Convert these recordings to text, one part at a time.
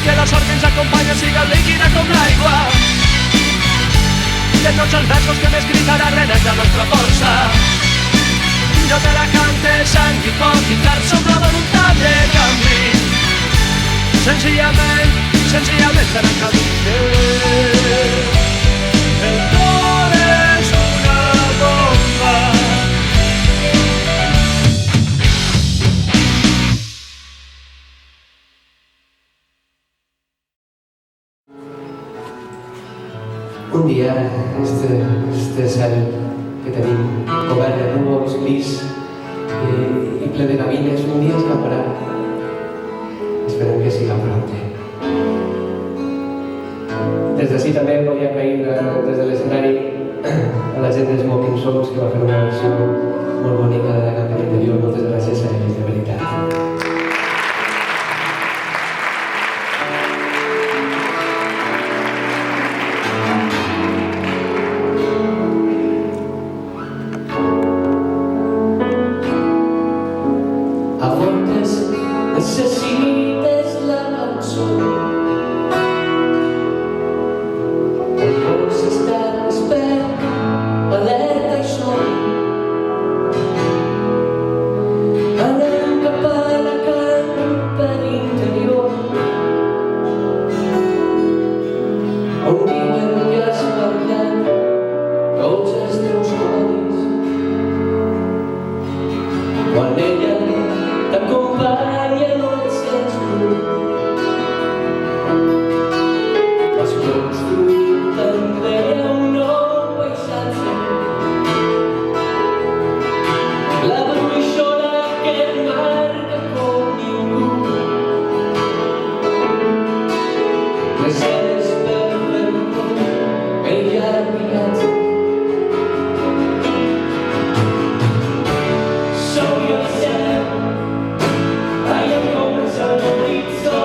que la sort que ens acompanya siga líquida com l'aigua. De tots els versos que m'he escrit ara reneix la nostra força. Jo te la cante sang i foc i car som la voluntat de canvi. Senzillament per a canvi. El cor és una bomba. Un dia, este cel que tenim cobert de núvols gris i ple de gavines, un dia escaparà. Esperem que siga prompte. Des d'ací també vull agrair des de l'escenari a la gent de Smoking Souls que va fer una versió molt bonica de la cançó anterior. Moltes gràcies a ells, de veritat. Necessites la cançó. El cos està despert, alerta i som. Anem cap a la campa interior, on diuen que has parlat tots els teus codis. Quan ella t'acompanya no et sents tu. Has construït també un nou paisatge, la bruixola que et marca com ningú. Les ceres per fer-ho el llarg viatge. Sou jo el cel, veiem com és a l'horitzó.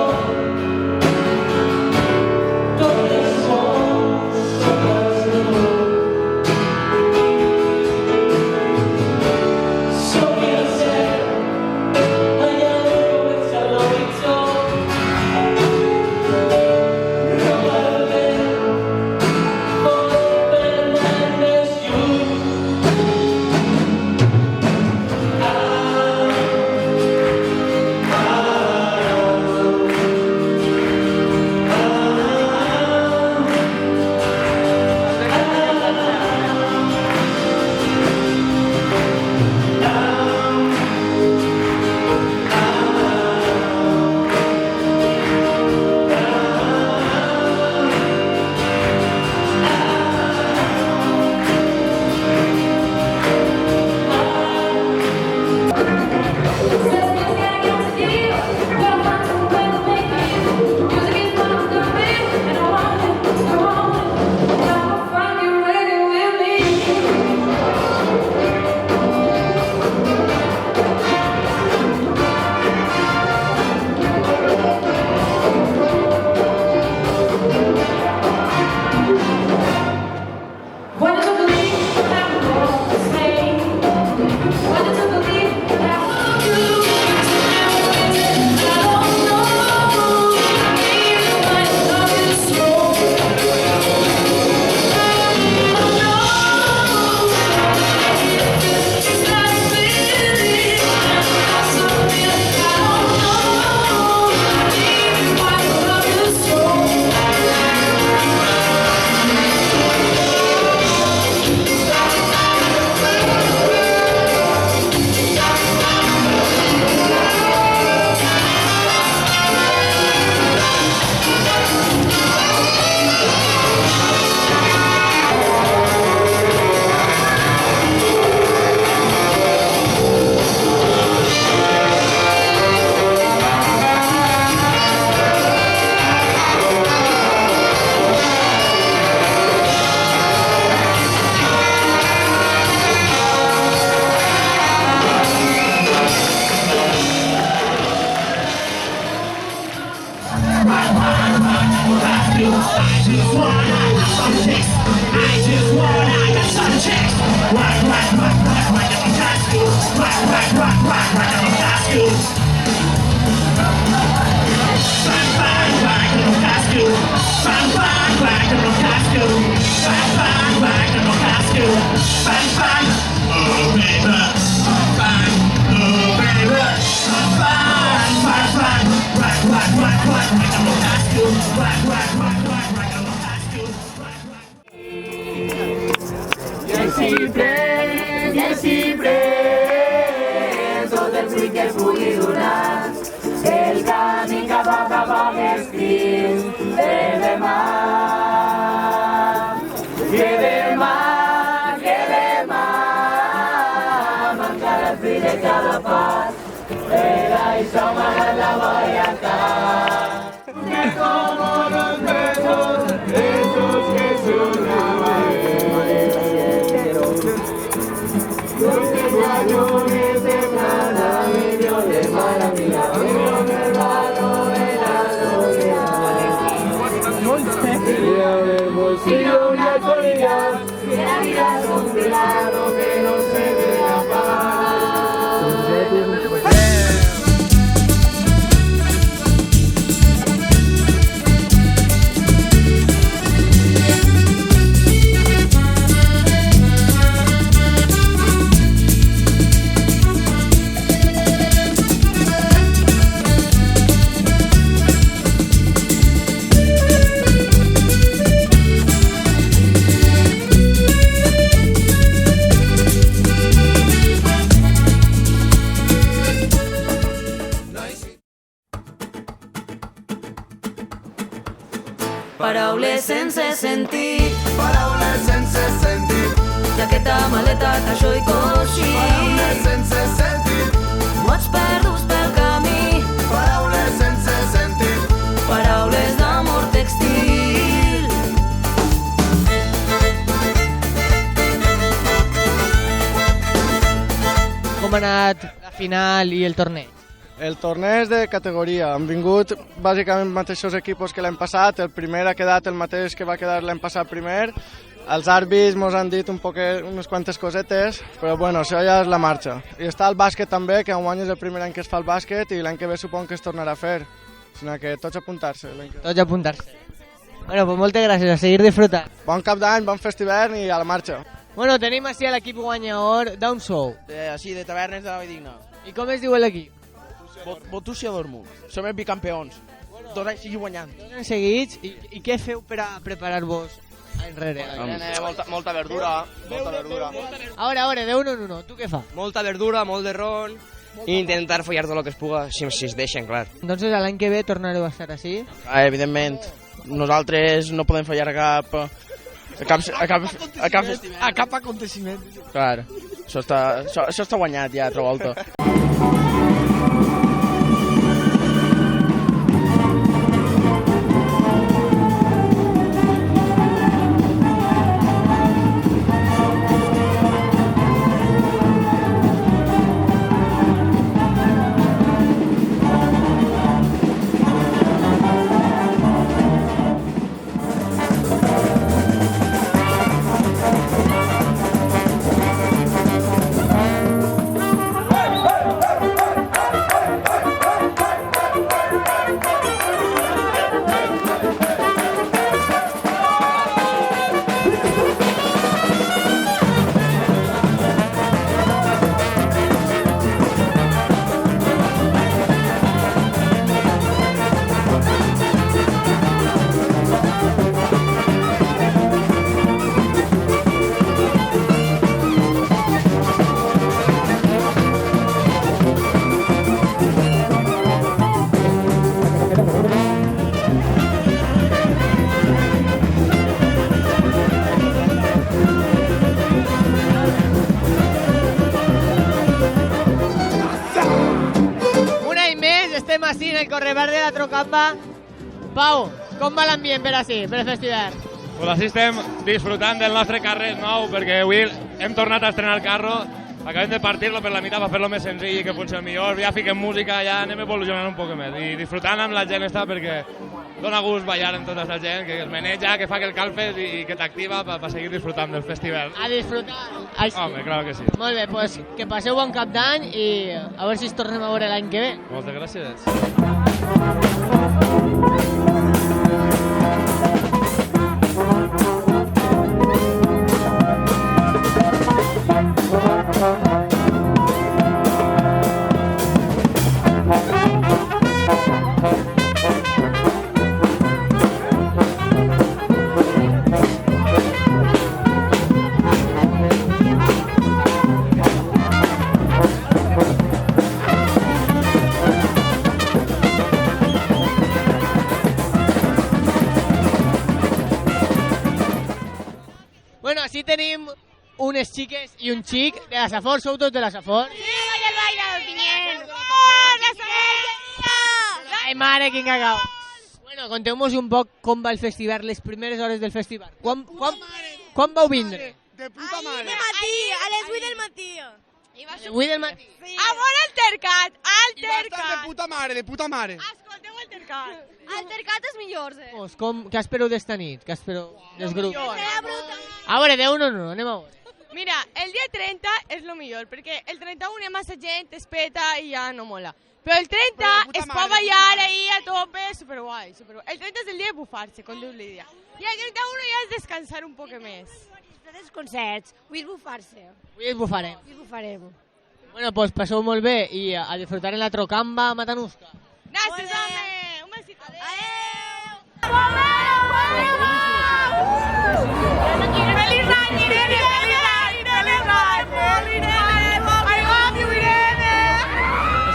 Tot és món sota el sol. Som el cel, veiem com és a l'horitzó. Roba el vent, fos prenent més lluny. Rock, Bang, bang, bang, en el casco. Bang, bang, bang, en el casco. Bang, bang, oh baby. Bang, oh baby. Bang, bang, bang, rock, rock, rock, rock, rock en el casco. Rock, rock, rock, rock, rock en el casco. Sempre, tot el fruit que es pugui donar, el camí cap a l'escriu de demà. Que demà, mancarà el fruit de cada pas, per això m'agrada la boiata. Como los besos, esos que son los extrañones de cada medio de maravilla, con el barro de la soledad. El bolsillo una actualidad, que la vida es un milagro que no se debe apagar. Paraules sense sentit, Paraules sense sentit, jaqueta, maleta, caixó i coixí. paraules sense sentit, Mots perduts pel camí, paraules sense sentit, paraules d'amor textil. Com ha anat la final i el torneig? El torneig de categoria. Han vingut bàsicament mateixos equipos que l'any passat. El primer ha quedat el mateix que va quedar l'any passat primer. Els àrbits ens han dit unes quantes cosetes, però bueno, això ja és la marxa. I està el bàsquet també, que enguany és el primer any que es fa el bàsquet i l'any que ve suponc que es tornarà a fer. Sinó que tots apuntar-se. Tots a apuntar-se. Bueno, pues moltes gràcies, a seguir disfrutant. Bon cap d'any, bon festivern i a la marxa. Bueno, tenim així l'equip guanyador d'on sou. Així, de Tavernes de la Valldigna. I com es diu l'equip? Botúcia Dormo. Som els bicampeons. 2 anys sigui guanyant. 2 anys seguits. I què feu per a preparar-vos enrere? Molta verdura. Molta verdura. A veure, de uno en uno, tu què fa? Molta verdura, molt de ron. I intentar follar tot el que es puga, si es deixen, clar. Entonces l'any que ve tornareu a estar així? Evidentment, nosaltres no podem fallar a cap aconteciment. Clar, això està guanyat ja, altra volta. així en el correbar de la Trocampa. Pau, com va l'ambient per així, per el festival? Pues així estem disfrutant del nostre carrer nou, perquè avui hem tornat a estrenar el carro, acabem de partir-lo per la meitat per fer-lo més senzill i que funcioni millor, ja fiquem música, ja anem evolucionant un poc més i disfrutant amb la gent està perquè dona gust ballar amb tota aquesta gent, que es meneja, que fa que el calfes i que t'activa per seguir disfrutant del festival. A disfrutar. Home, clar que sí. Molt bé, doncs que passeu bon cap d'any i a veure si ens tornem a veure l'any que ve. Moltes gràcies. tenim unes xiques i un xic de la Safor. Sou tots de la Safor? Sí, vaig al baile del Pinyent. Ai, mare, quin cacau. Bueno, conteu-nos un poc com va el festival, les primeres hores del festival. Quan vau vindre? De puta mare. De matí, a les 8 del matí. A les 8 del matí? Sí. A veure el tercat, el tercat. De puta mare. Escolteu el tercat. El tercat és millor, Què espereu d'esta nit? Què espereu dels grups? A veure, d'un o no, anem a veure. Mira, el dia 30 és el millor, perquè el 31 hi ha massa gent, es peta i ja no mola. Però el 30 es pot ballar ahí a tope, superguai. El 30 és el dia de bufar-se, com diu Lídia. I el 31 ja és descansar un poc més. Els concerts, vull bufar-se. Avui ens bufarem. Avui bufarem. Bueno, doncs passeu molt bé i a disfrutar en la Trocamba Matanuska. Gràcies, home! Un besito. Adéu! Feliç any, Irene!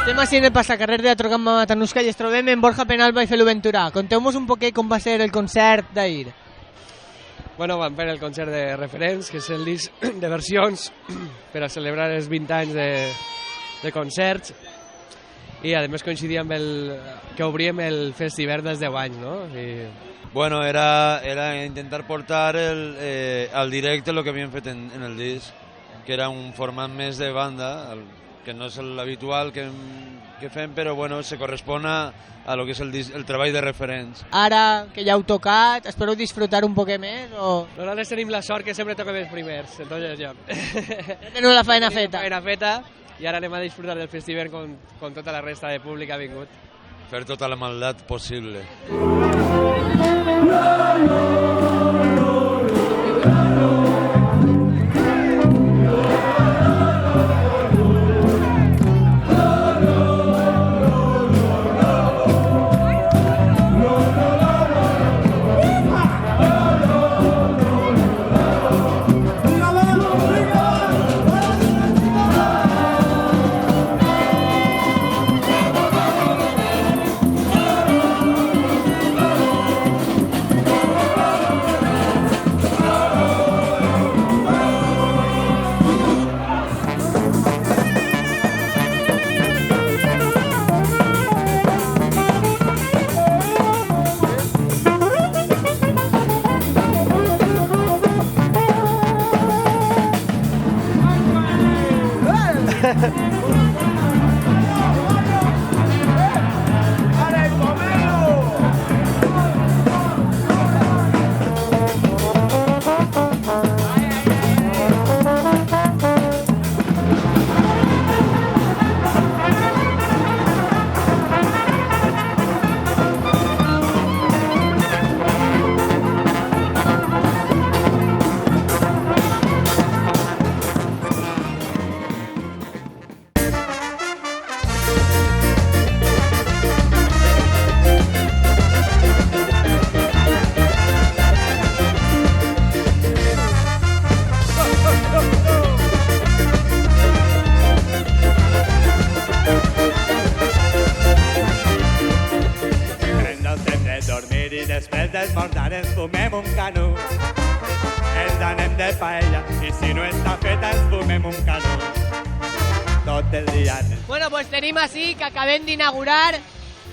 Estem així en el passacarrer de la Trocamba Matanuska i ens trobem en Borja Penalba i Felu Ventura. Conteu-nos un poquet com va ser el concert d'ahir. Bueno, vam fer el concert de Referents, que és el disc de versions per a celebrar els 20 anys de concerts, i a més coincidia amb que obríem el Festival dels 10 anys, no? Bueno, era intentar portar al directe el que havíem fet en el disc, que era un format més de banda, que no és l'habitual que fem, però bueno, se correspon a lo que és el treball de Referents. Ara que ja heu tocat, espereu disfrutar un poquet més? Nosaltres tenim la sort que sempre toquem els primers, entonces ja. Ja teniu la feina feta. La feina feta, i ara anem a disfrutar del festival con tota la resta de públic que ha vingut. Fer tota la maldat possible. Després d'esmorzar ens fumem un canut. Ens anem de paella i si no està feta ens fumem un canut. Tot el dia. Bueno, pues tenim així que acabem d'inaugurar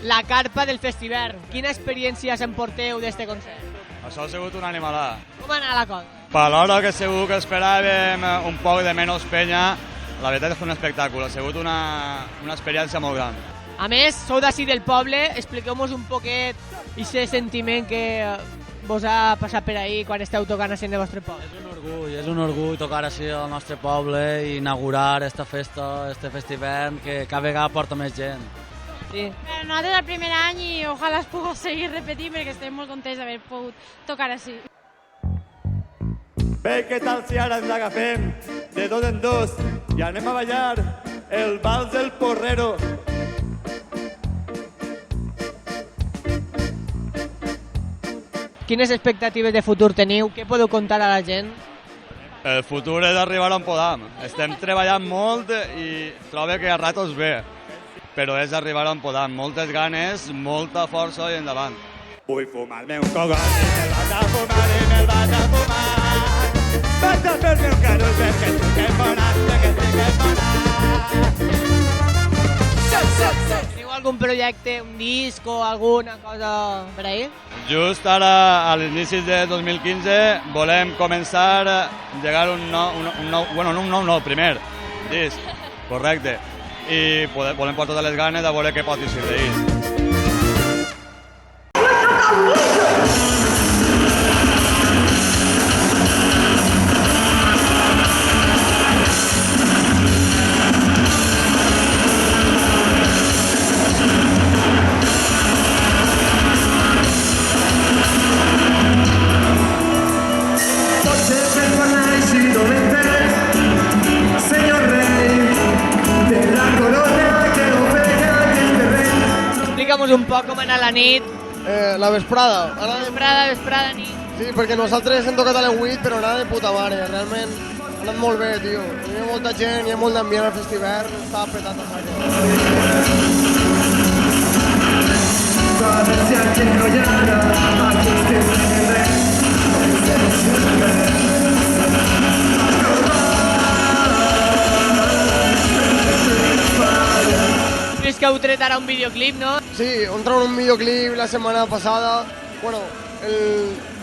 la carpa del festival. Quina experiència s'emporteu d'este concert? Això ha sigut una animalada. Com ha anat la cosa? Per l'hora que segur que esperàvem un poc de menys penya, la veritat és un espectacle, ha sigut una experiència molt gran. A més, sou d'ací del poble, expliqueu-nos un poquet aquest sentiment que vos ha passat per ahí quan esteu tocant així en el vostre poble. És un orgull tocar així al nostre poble i inaugurar esta festa, este festival que cada vegada porta més gent. Sí. Nosaltres el primer any i ojalà es pugui seguir repetint perquè estem molt contents d'haver pogut tocar així. Bé, què tal si ara ens agafem de dos en dos i anem a ballar el vals del porrero? Quines expectatives de futur teniu? Què podeu contar a la gent? El futur és arribar on podam. Estem treballant molt i trobo que a ratos bé, però és arribar on podam. Moltes ganes, molta força i endavant. Vull fumar-me un cogot i me'l vaig a fumar i me'l vaig a fumar. Basta pel meu carro perquè tu que faràs, perquè tu que faràs. Teniu algun projecte, un disc o alguna cosa per ahí? Just ara, a l'inici de 2015, volem començar a llegar un primer disc, correcte, i volem posar totes les ganes de veure què pot dir d'ells. Explica'm un poc com anar la nit. La vesprada. Vesprada, nit. Sí, perquè nosaltres hem tocat a les 8, però anava de puta mare. Realment ha anat molt bé, tio. Hi ha molta gent, hi ha molt d'ambient al festival, està petat a saco. És que heu tret ara un videoclip, no? Sí, hem tret un videoclip la setmana passada. Bueno,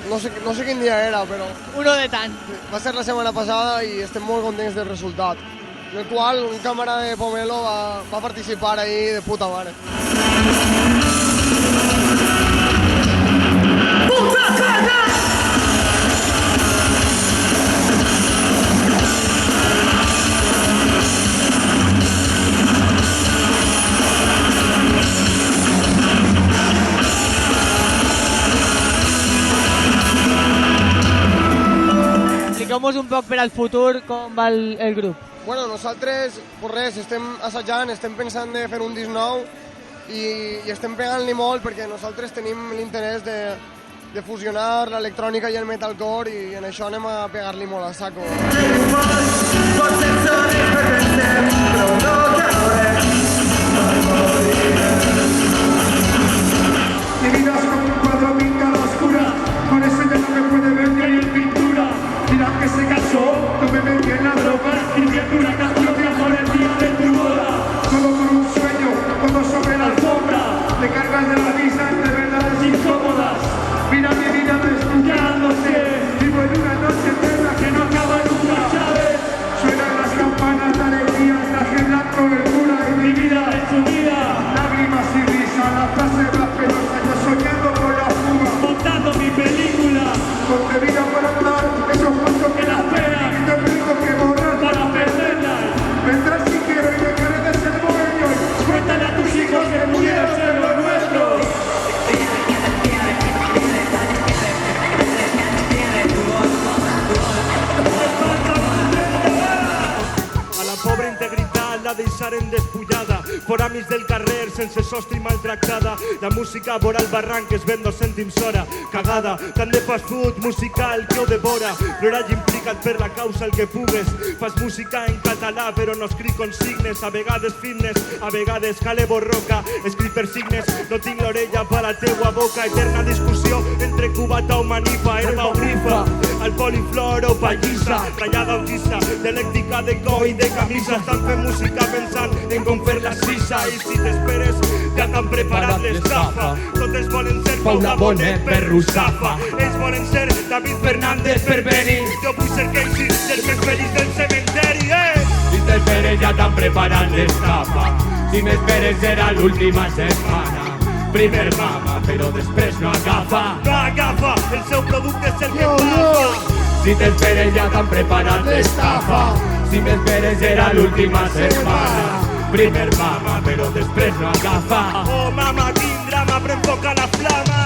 no sé quin dia era, però... Uno de tant. Va ser la setmana passada i estem molt contents del resultat. En el qual un càmera de Pomelo va participar ahí de puta mare. ¡Puta cara! Expliqueu-nos un poc per al futur com va el grup. Bueno, nosaltres, pues res, estem assajant, estem pensant de fer un disc nou i estem pegant-li molt perquè nosaltres tenim l'interès de fusionar l'electrònica i el metalcore i en això anem a pegar-li molt a saco. Mi vida es como un cuadro pintado a oscura, por eso ya no me puede ver ni hay en pintura. Mira que se casó, no me metí en la droga, escribiendo una canción de amor el día de tu boda. Todo por un sueño, todo sobre la alfombra, te cargas de la vida de verdades incómodas. Mira mi vida descuidándose, vivo en una noche eterna que no acaba nunca, ¿sabes? Suenan las campanas de alegría, traje blanco, verdura y mi vida es su vida. Lágrimas y risa, la frase más penosa, yo soñando con la fuga, montando mi película, concebida para hablar, esos pasos que la esperan, y te tengo que borrar para perderla. Vendrás si quiero y dejaré de ser bohemio, cuéntale a tus hijos que pudieron ser lo nuestro. A la pobre integritat la deixaren despullada, foramis del carrer sense sostre i maltractada. La música vora el barranc es ven 2 cèntims hora, cagada, tant de fast food musical que ho devora. L'horari implicat per la causa el que pugues, fas música en català però no escric consignes, a vegades fitness, a vegades jale borroca, escric per signes, no tinc l'orella per la teua boca. Eterna discussió entre cubata o manifa, herba o grifa, al poliflor o pallissa, ratllada o guissa, dialèctica de coi de camisa. Estan fent música pensant en com fer la sisa i si t'esperes ja t'han preparat l'estafa. Totes volen ser Paula Bonet per Russafa, ells volen ser David Fernández per Beni, jo vull ser Casey, el més feliç del cementeri. Si t'esperes ja t'han preparat l'estafa, si m'esperes serà l'última setmana. Primer mama, però després no agafa. No agafa, el seu producte és el que agafa. Si t'esperes ja t'han preparat l'estafa, si m'esperes serà l'última setmana. Primer mama, però després no agafa. Oh mama, quin drama, però enfoca la flama.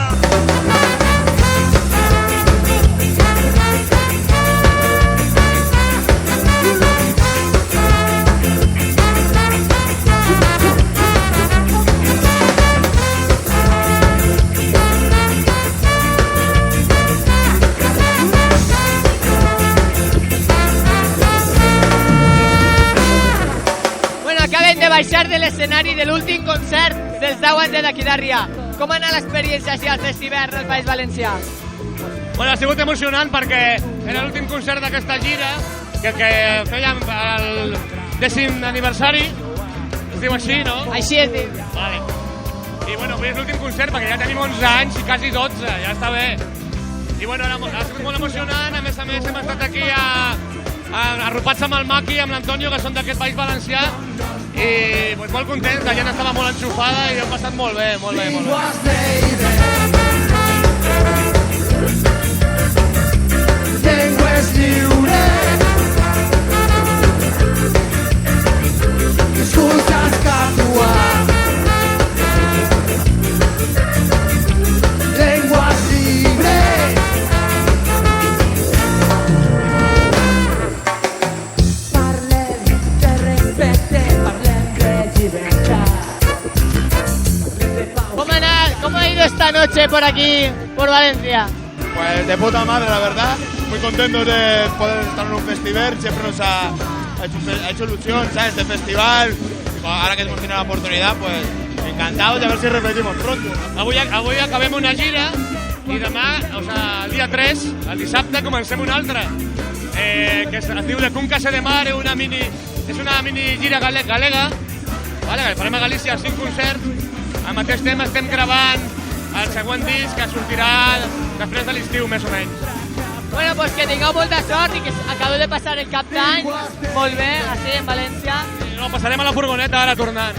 Acabem de baixar de l'escenari de l'últim concert dels 10 anys d'aquí d'Arrià. Com ha anat l'experiència així al festival del País Valencià? Bueno, ha sigut emocionant perquè era l'últim concert d'aquesta gira que fèiem el 10è aniversari, es diu així, no? Així es diu. Vale. I bueno, avui és l'últim concert perquè ja tenim 11 anys i quasi 12, ja està bé. I bueno, ha sigut molt emocionant, a més hem estat aquí arropats amb el Maki i amb l'Antonio, que són d'aquest País Valencià, i pues, molt contents, la gent estava molt enxufada i ho hem passat molt bé, molt bé, molt bé. Llengua és lliure, escoltes catua. Llengua lliure, parlem de respecte, parlem de llibertat. ¿Cómo ha ido esta noche por aquí, por Valencia? Pues de puta madre, la verdad. Muy contentos de poder estar en un festival. Siempre nos ha hecho ilusión, ¿sabes? Este festival. Y ahora que hemos tenido la oportunidad, pues encantados de ver si repetimos pronto. Avui acabem una gira i demà, o sigui, el dia 3, el dissabte, comencem una altra, que es diu de Cunca de Mar, és una mini gira galega, que farem a Galícia 5 concerts. Al mateix temps estem gravant el següent disc que sortirà després de l'estiu, més o menys. Bueno, pues que tingueu molta sort i que acabeu de passar el cap d'any molt bé, així, en València. No, passarem a la furgoneta ara tornant.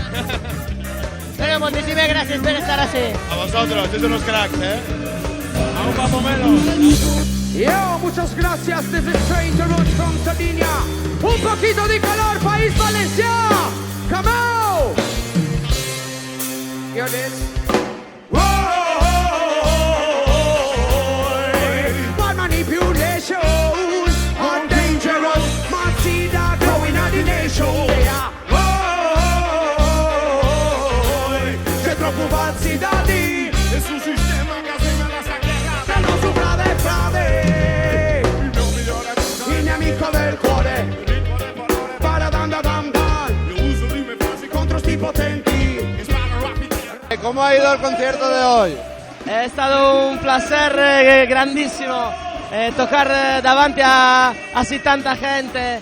Bueno, moltíssimes gràcies per estar així. A vosotros, sois unos cracks, Aún vamos menos. Yo, muchas gracias desde Stranger Road from Sardinia. Un poquito de calor, País Valencia. Come on. Hear this. Bad manipulation and dangerous. Man see that growing at the nation. C'è troppo falsità di un sistema che assegna la sacrera. Se non sopra del frate, il nemico del cuore. Para dan dan dan dan. Io uso rime frasi contro sti potenti. ¿Cómo ha ido el concierto de hoy? Ha estado un placer grandísimo tocar davanti a así tanta gente,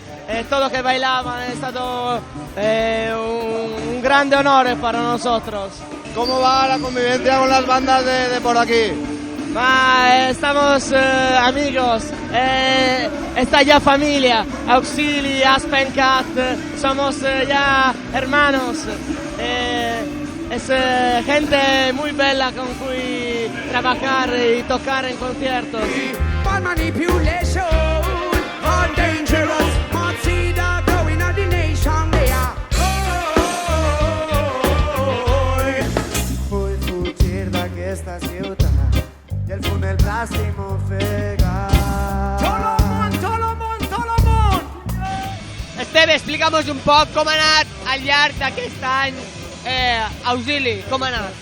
todos que bailaban, è stato un grande honor para nosotros. ¿Cómo va la convivencia con las bandas de por aquí? Estamos amigos, está ya familia, Auxili, Aspen Cat, somos ya hermanos. Es gente muy bella con cui trabajar y tocar en conciertos. Bad manipulation and dangerous. Man see that growing at the nation there. Vull fugir d'aquesta ciutat i el fum del plàstic m'ofega. Solomon! Esteve, explica'm un poc com ha anat al llarg d'aquest any Auxili, com ha anat?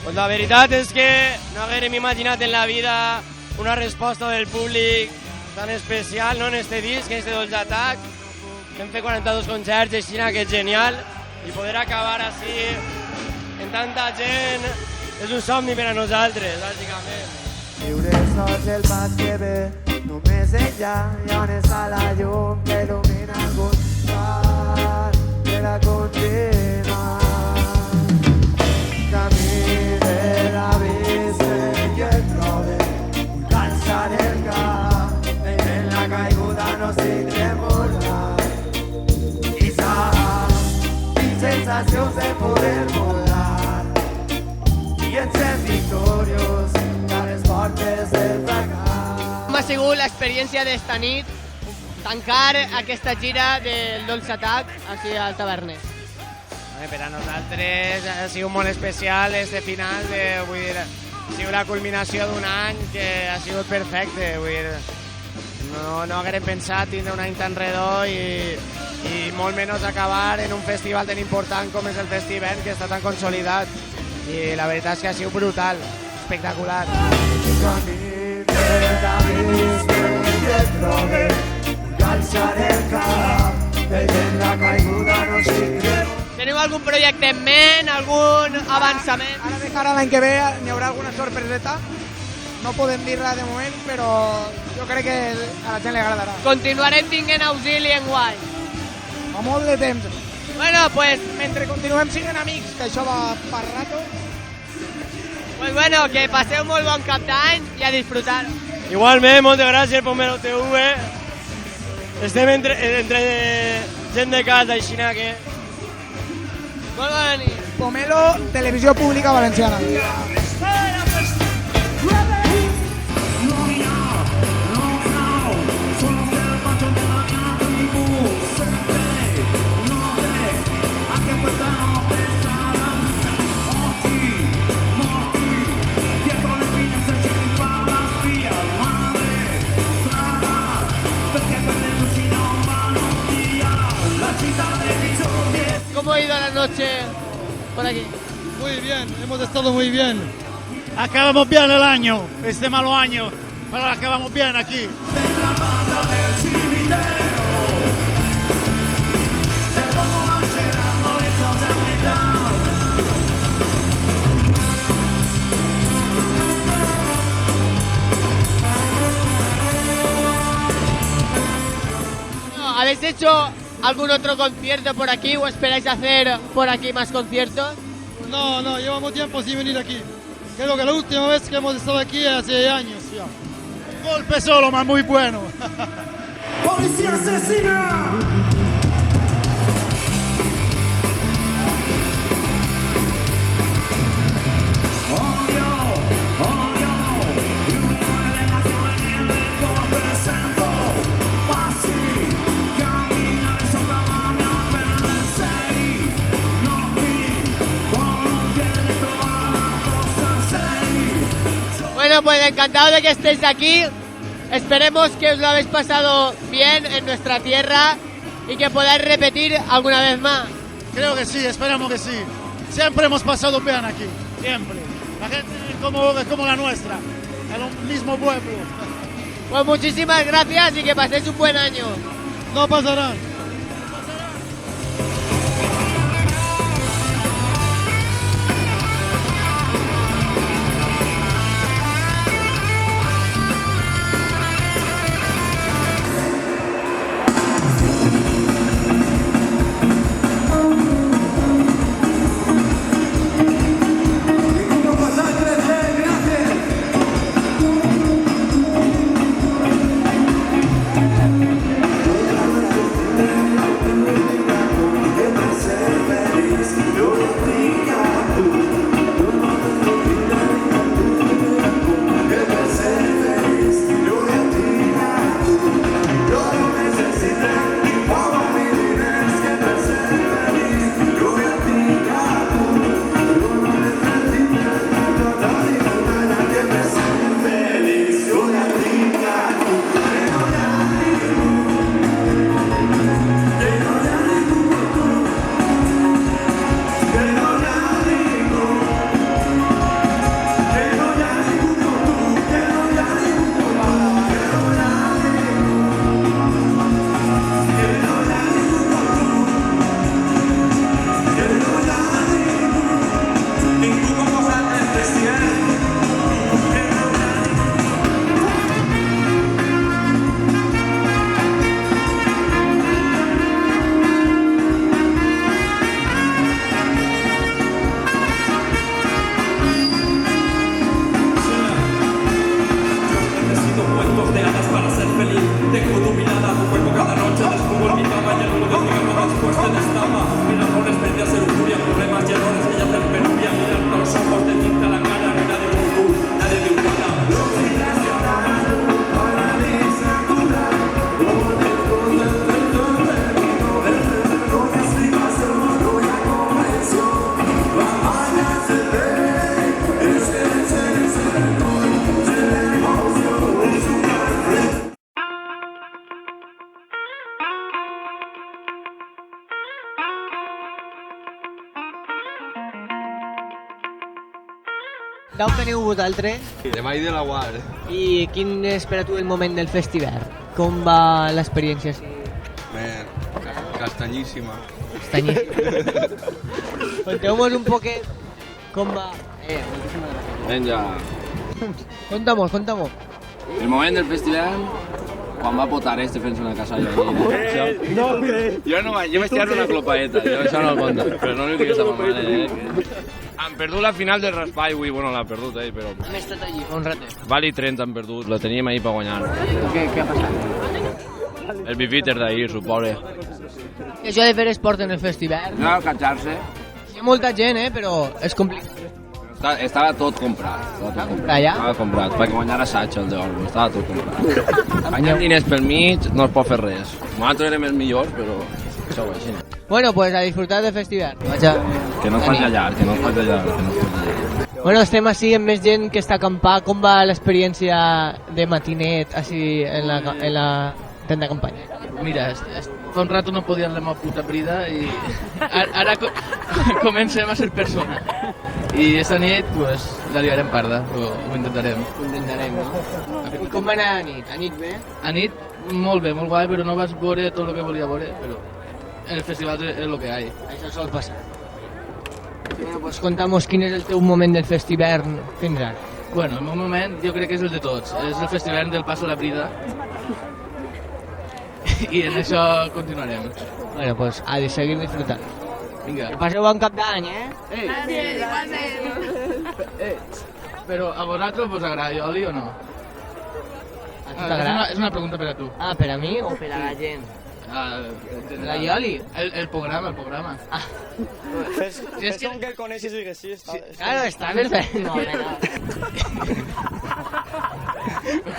Pues la veritat és que no haguérem imaginat en la vida una resposta del públic tan especial, no, en este disc, en este Dolç Atac. Hem fet 42 concerts, així que és genial, i poder acabar així en tanta gent és un somni per a nosaltres, bàsicament. Viure sols el pas que ve, només ella i on està la llum que il·lumina algun part de la continua. Camí de la vista i el trobe, calçar el cap, en la caiguda no sé tremolar. Quizás tinc sensacions de poder volar i en ser victoriós a les portes del fracàs. Com ha sigut l'experiència d'esta nit tancar aquesta gira del Dolç Atac aquí al Taverner? Per a nosaltres ha sigut molt especial este final, vull dir, ha sigut la culminació d'un any que ha sigut perfecte, vull dir, no haguérem pensat tindre un any tan redó i molt menys acabar en un festival tan important com és el Festivent, que està tan consolidat, i la veritat és que ha sigut brutal, espectacular. Camí de la vista i el trobe, calçar el cap, en la caiguda no sé tremolar. Teniu algun projecte en ment, algun avançament? Ara de cara a l'any que ve n'hi haurà alguna sorpreseta? No podem dir-la de moment, però jo crec que a la gent li agradarà. Continuarem tinguent auxili en guany. Fa molt de temps. Bueno, pues... Mentre continuem sent amics, que això va per rato. Pues bueno, que passeu molt bon cap d'any i a disfrutar. Igualment, moltes gràcies per Pomelo TV. Estem entre gent de casa, així que... Molt bona nit. Pomelo, Televisió Pública Valenciana. ¿Cómo ha ido la noche por aquí? Muy bien, hemos estado muy bien. Acabamos bien el año, este malo año, pero acabamos bien aquí. ¿Habéis hecho algún otro concierto por aquí o esperáis hacer por aquí más conciertos? No, llevamos tiempo sin venir aquí. Creo que la última vez que hemos estado aquí hace años ya. Un golpe solo, mas muy bueno. ¡Policía asesina! Bueno, pues encantado de que estéis aquí. Esperemos que os lo habéis pasado bien en nuestra tierra y que podáis repetir alguna vez más. Creo que sí, esperamos que sí. Siempre hemos pasado bien aquí, siempre. La gente es como la nuestra, el mismo pueblo. Pues muchísimas gracias y que paséis un buen año. No pasarán. D'on veniu vosaltres? De Vall de la Guard. I quin és per a tu el moment del festival? Com va l'experiència? Castanyíssima. Castanyíssima. Conteu-nos un poquet com va. Moltíssimes gràcies. Vinga. Conta-m'ho, conta-m'ho. El moment del festival, quan va potar fent una casa allà. Jo vaig tirar una clopaeta, jo això no el conto, però no li digues a ma mare. Han perdut la final del raspall avui, bueno, l'ha perdut, però... Hem estat allí fa un ratet. Vali 30 han perdut, la teníem ahir per guanyar. Què ha passat? El bifíter d'ahir, su pobre. Això de fer esport en el festival... No, catxar-se. Hi ha molta gent, però és complicat. Estava tot comprat. Estava comprat, perquè guanyara Sacha, el d'Orbo, estava tot comprat. Guanyar diners pel mig no es pot fer res. Nosaltres érem els millors, però això ho així. Bueno, pues a disfrutar del festival. Que no es faci llarg, que no es faci llarg. Bueno, estem així amb més gent que està a acampar. Com va l'experiència de matinet així en la tenda de campanya? Mira, fa un rato no podíem la meva puta brida i ara comencem a ser persona. I aquesta nit, pues, la liarem parda, ho intentarem. Ho intentarem, no? I com va anar a nit? A nit bé? A nit, molt bé, molt guai, però no vas veure tot el que volia veure, però el festival és el que hi ha. Això sol passar. Bueno, pues conta'm-nos quin és el teu moment del festival fins ara. Bueno, el meu moment jo crec que és el de tots. És el festival del Paso a la Brida. I en això continuarem. Bueno, pues a seguir disfrutant. Vinga. Que passeu bon cap d'any, Però a vosaltres vos agrada Ioli o no? A tu t'agrada? És una pregunta per a tu. Ah, per a mi o per a la gent? La Ioli? El programa. Fes com que el coneixes i digues sí. Claro, està perfecte.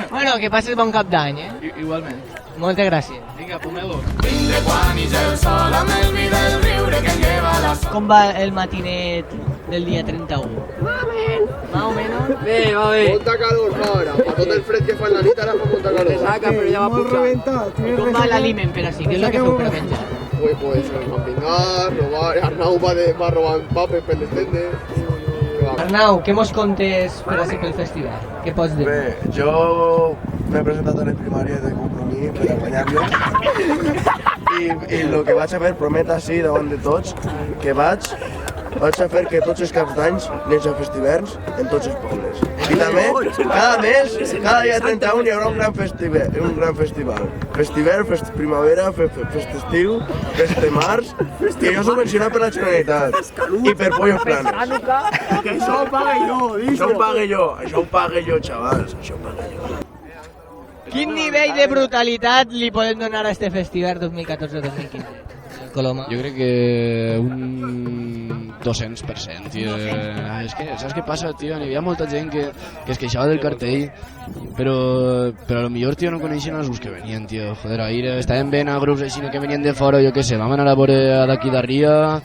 Bueno, que passes bon cap d'any, Igualment. Moltes gràcies. Vinga, pomelo. Com va el matinet del dia 31? Más o menos. Bé, va bé. Molta calor fa ara. A tot el fred que fa en la nit ara fa molta calor. Saca, però ja va pujar. I com va l'aliment per així? Què és el que feu per menjar? Pues campingar, robar. Arnau va robant papes per les tendes. Arnau, què mos contes per així pel festival? Què pots dir? Bé, jo m'he presentat a les primàries de Compromís per a guanyar-les i el que vaig a fer, promet així davant de tots, que vaig a fer que tots els caps d'any neix a festivals en tots els pobles. I també, cada mes, cada dia 31 hi haurà un gran festival. Festival, fest primavera, fest estiu, fest de març, que jo subvencionat per la Generalitat i per Pollos Planos. Que això ho pague jo, Això ho pague jo, xavals, això ho pague jo. Quin nivell de brutalitat li podem donar a este festival 2014-2015? Coloma. Jo crec que un 200%, tio. És que, saps què passa, tio? Hi havia molta gent que es queixava del cartell, però a lo millor, tio, no coneixien els grups que venien, tio. Joder, ahir estaven ben a grups així que venien de fora, jo què sé, vam anar a veure d'aquí d'arria,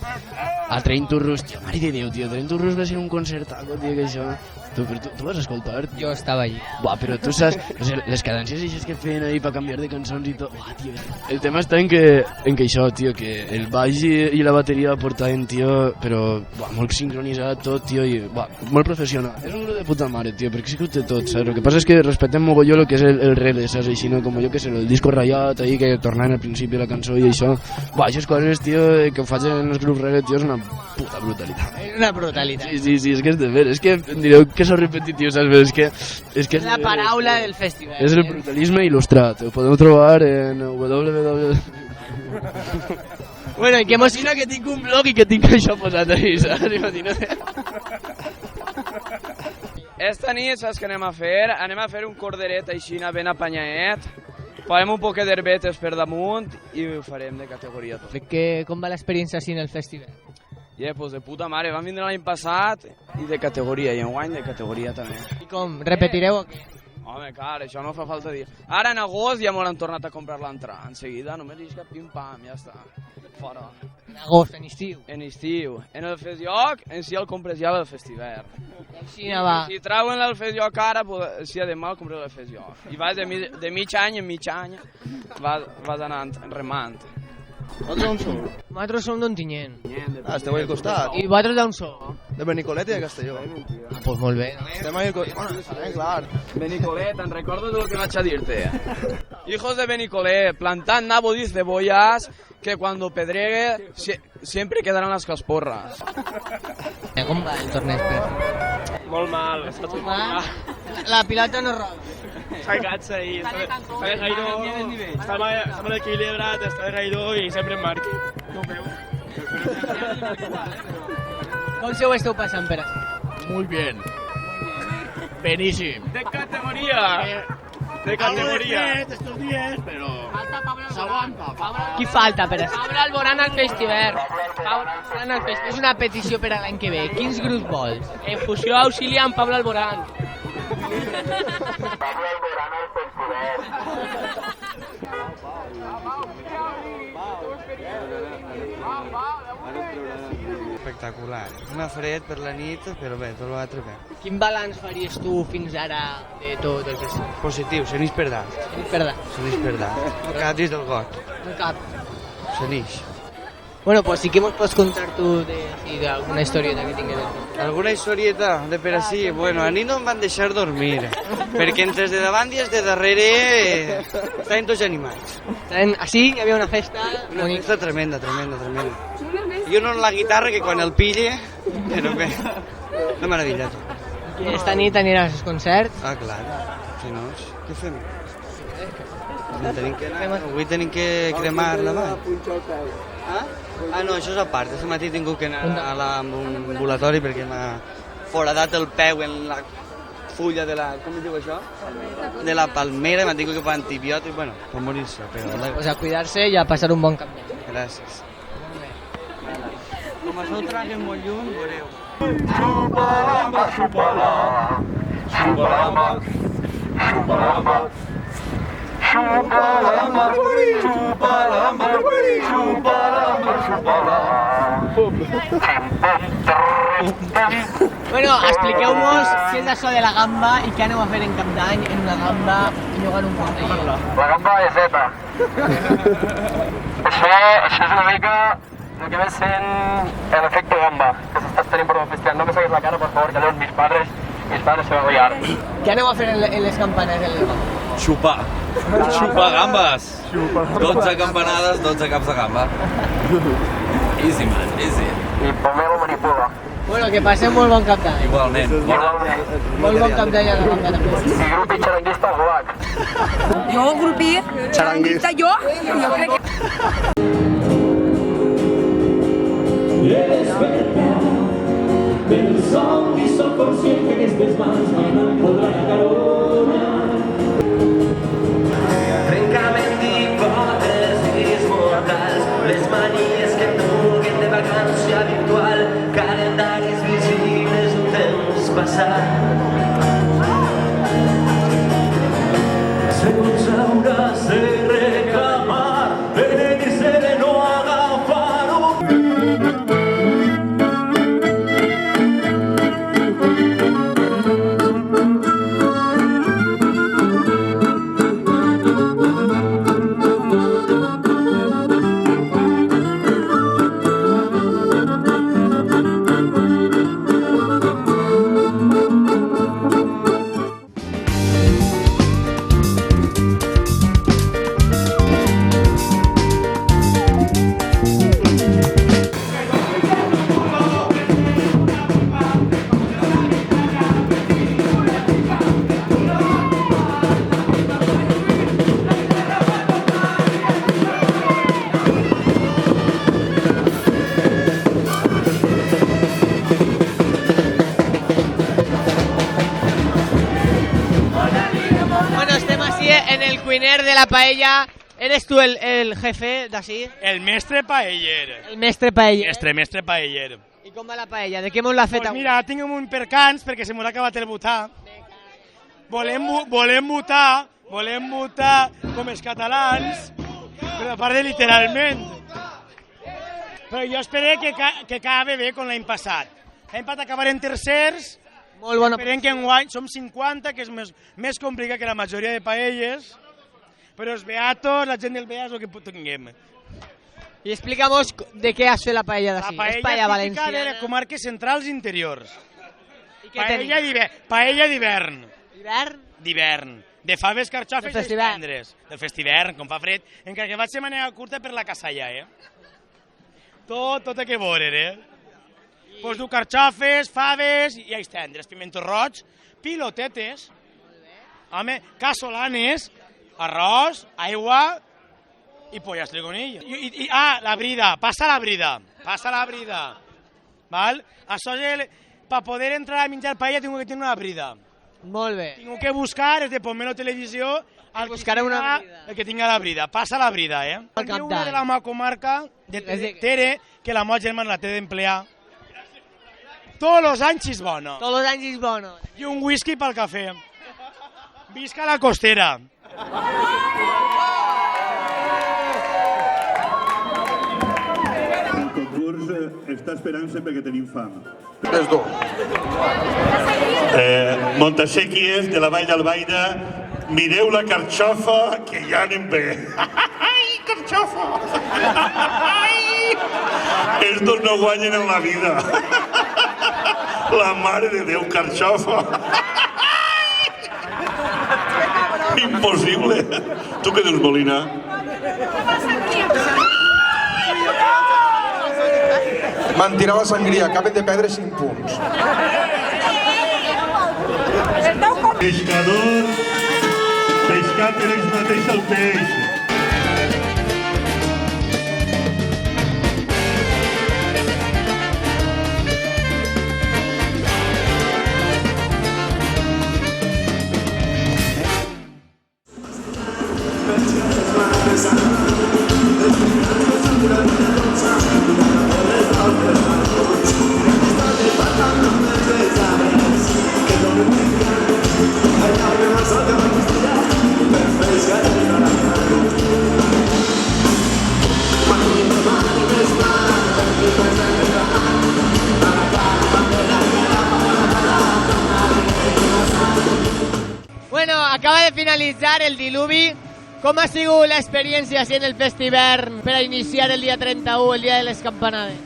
a Train to Rus, tio, mare de Déu, tio, Train to Rus va ser un concertaco, tio, que això... Tu vas escoltar? Jo estava allí. Buah, però tu saps, o sigui, les cadències així que feien ahí per canviar de cançons i tot, buah, tio. El tema està en que això, tio, que el baix i la bateria portaven, tio, però, buah, molt sincronitzat tot, tio, i, buah, molt professional. És un grup de puta mare, tio, perquè sí que ho té tot, saps? El que passa és que respectem mogolló el que és el reggae, saps? Així, no? Com jo que sé, el disco ratllat, ahí, que tornaven al principi la cançó i això. Buah, aquestes coses, tio, que ho facin els grups reggae, tio, és una puta brutalitat. És una brutalitat. Sí, és que és de veres, és que em direu que és repetitiu, saps? Però és que és la paraula del festival. És el brutalisme il·lustrat, ho podeu trobar en www. Bueno, i que imagina que tinc un blog i que tinc això posat ahí, saps? Imagina't. Esta nit, saps què anem a fer? Anem a fer un corderet així ben apanyaet, farem un poquet d'herbetes per damunt i ho farem de categoria tot. Com va l'experiència així en el festival? Pues de puta mare, vam vindre l'any passat i de categoria, i enguany de categoria també. I com, repetireu aquí? Home, clar, això no fa falta dir. Ara en agost ja m'hauran tornat a comprar l'entrada, en seguida, només isca pim-pam, ja està, fora. En agost, en estiu? En estiu. En el festjoc, en si el compres ja el festival. Així no va. Si trauen el festjoc ara, si demà el compres el festjoc. I vas de mig any en mig any, vas anant, remant. Vosaltres d'on sou? Nosaltres som d'Ontinyent. Esteu al costat. I vosaltres d'on sou? De Benicolet i de Castelló. Ah, pues molt bé. Estem al costat. Bueno, sabem, clar. Benicolet, te'n recordo del que vaig a dir-te. Hijos de Benicolet, plantant nabo de cebollas que cuando pedregue siempre quedarán las casporras. Com va el torneig? Molt mal, Molt mal? La pilota no roba. Sacats ahí. Està de Gairó, està amb l'equilibrat, està de Gairó i sempre en marqui. No ho veus? Com se ho esteu passant per així? Muy bien. Beníssim. De categoria. De categoria. Estos días, pero... S'aguanta. Qui falta per això? Pablo Alborán al festival. És una petició per a l'any que ve. Quins grups vols? Infusió auxiliar amb Pablo Alborán. Espectacular. Una fred per la nit, però bé, tot l'altre bé. Quin balanç faries tu fins ara de tot el que és? Positiu, se n'ix per dar. Se n'ix per dar. Se n'ix per dar. No cap dins del got. No cap. Se n'ix. Bueno, pues sí que mos pots contar tu d'alguna historieta que tingues. Alguna historieta de per així? Bueno, a nit no em van deixar dormir, perquè entre els de davant i els de darrere estaven tots animats. Així hi havia una festa... Una festa tremenda. I uno en la guitarra que quan el pille, però bé, una meravella. Esta nit aniràs als concerts? Ah, clar, si no, què fem? Avui tenim que cremar la mà. Ah, no, això és a part. Aquest matí he tingut que anar a l'ambulatori perquè m'ha foradat el peu en la fulla de la... com es diu això? De la palmera, m'ha tingut que posar antibiòtic, bueno, per morir-se. Pues a cuidar-se i a passar un bon cap d'any. Gràcies. Com això ho traguen molt lluny, veureu. Xupalama, xupalama, xupalama, xupalama, xupalama, xupalama, Bueno, expliqueu-nos què és això de la gamba i què aneu a fer en cap d'any en una gamba i jugant un poc de hielo. La gamba de zeta. Això és una mica el que ve sent el efecte gamba que s'està tenint per un festival. No me saquis la cara, por favor, que llavors mis padres se van a guiar. Què aneu a fer en les campanes en les gambes? Xupar gambes. 12 campanades, 12 caps de gamba. Easy, man, easy. I pomelo manipula. Bueno, que passem molt bon cap d'any. Igualment. Molt bon cap d'any a la gamba també. I grupi xaranguista al Gulag. Jo, grupi xaranguista, jo crec que... Del somni soc conscient que aquestes mans mai no em podran acaronar. Trencament d'hipòtesis mortals, les manies que em duguen de vacància virtual, calendaris visibles d'un temps passat. Segons hauràs de reclamar, benedir-se de no agafar-ho. De la paella, ¿eres tú el jefe de así? El mestre paeller. El mestre paeller. Mestre paeller. I com va la paella? De què mos l'ha fet Pues mira, tinc un percans perquè se m'ha acabat el votar. Volem votar com els catalans, però a part de literalment. Però jo espero que acabi bé com l'any passat. L'any passat acabarem tercers. Molt bona. Esperem que enguany som 50, que és més complicat que la majoria de paelles. Però els beatos, la gent del Beat és el que tinguem. I explica'm de què has fet la paella d'ací. La paella típica de les comarques centrals i interiors. Paella d'hivern. D'hivern. De faves, carxofes i estendres. Del festivern, com fa fred. Encara que vaig de manera curta per la casalla, Tot a que veure, Pues du carxofes, faves i estendres, pimentos roig, pilotetes. Home, casolanes, arròs, aigua i pollastre con ell. La brida, passa la brida. Val? Això és per poder entrar a menjar paella tinc que tenir una brida. Molt bé. Tinc que buscar, des de Pomelo Televisió, el que tinga la brida. Passa la brida, eh? Hi ha una de la meva comarca, de Tere, que la meva germana la té d'emplear. Tots els anys és bona. Tots els anys és bona. I un whisky pel cafè. Visca la costera. El concurs està esperant-se perquè tenim fam. Les dos. Montasèquies, de la Vall d'Albaida, mireu la carxofa, que ja anem bé. Ai, carxofa! Ai! Estos no guanyen en la vida. La mare de Déu, carxofa. Impossible. Tu què dius, Molina? M'han tirat la sangria, acaben de perdre 5 punts. Pescador, pescat ells mateix el peix. Bueno, acaba de finalitzar el diluvi. Com ha sigut l'experiència en el Festivern per a iniciar el dia 31, el dia de les campanades?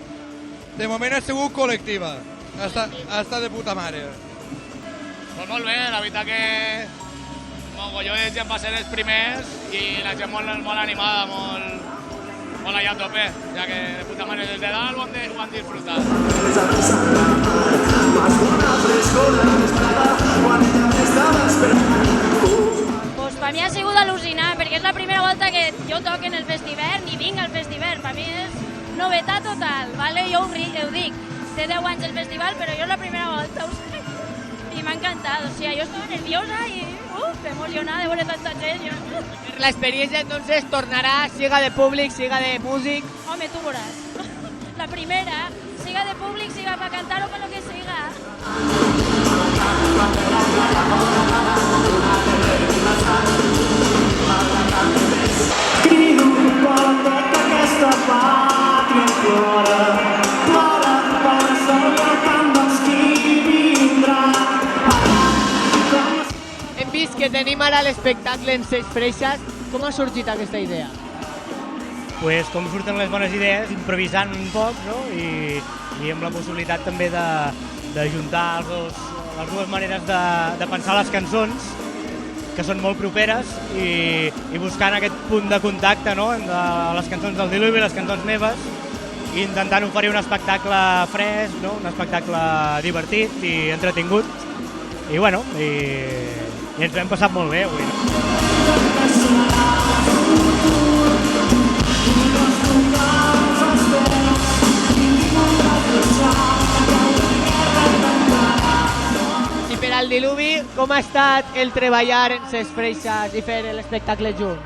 De moment ha sigut col·lectiva. Ha estat de puta mare. Pues molt bé, la veritat que mogolló de gent va ser els primers i la gent molt animada, molt allà a tope, ja que de puta mare des de dalt ho han disfrutat. Pues per mi ha sigut al·lucinant, perquè és la primera volta que jo toco en el Festivern i vinc al Festivern. Per mi és novetat total, ¿vale? Jo ho dic, té 10 anys el festival, però jo és la primera volta, i m'ha encantat. O sigui, jo estava nerviosa i emocionada de veure tanta gent. La experiencia entonces tornará, siga de públic, siga de músic. Home, tu veuràs. La primera, siga de públic, siga per cantar o per lo que siga. Crido per tota aquesta pàtria plora, plora per saber tant dels qui vindrà. Hem vist que tenim ara l'espectacle en 6 freixes. Com ha sorgit aquesta idea? Pues com surten les bones idees, improvisant un poc, no? I amb la possibilitat també d'ajuntar les dues maneres de pensar les cançons, que són molt properes, i buscant aquest punt de contacte, no? De les cançons del Diluvi i les cançons meves, i intentant oferir un espectacle fresc, no? Un espectacle divertit i entretingut. I bueno, i ens ho hem passat molt bé avui. I per al Diluvi, com ha estat el treballar en ses freixes i fer l'espectacle junt?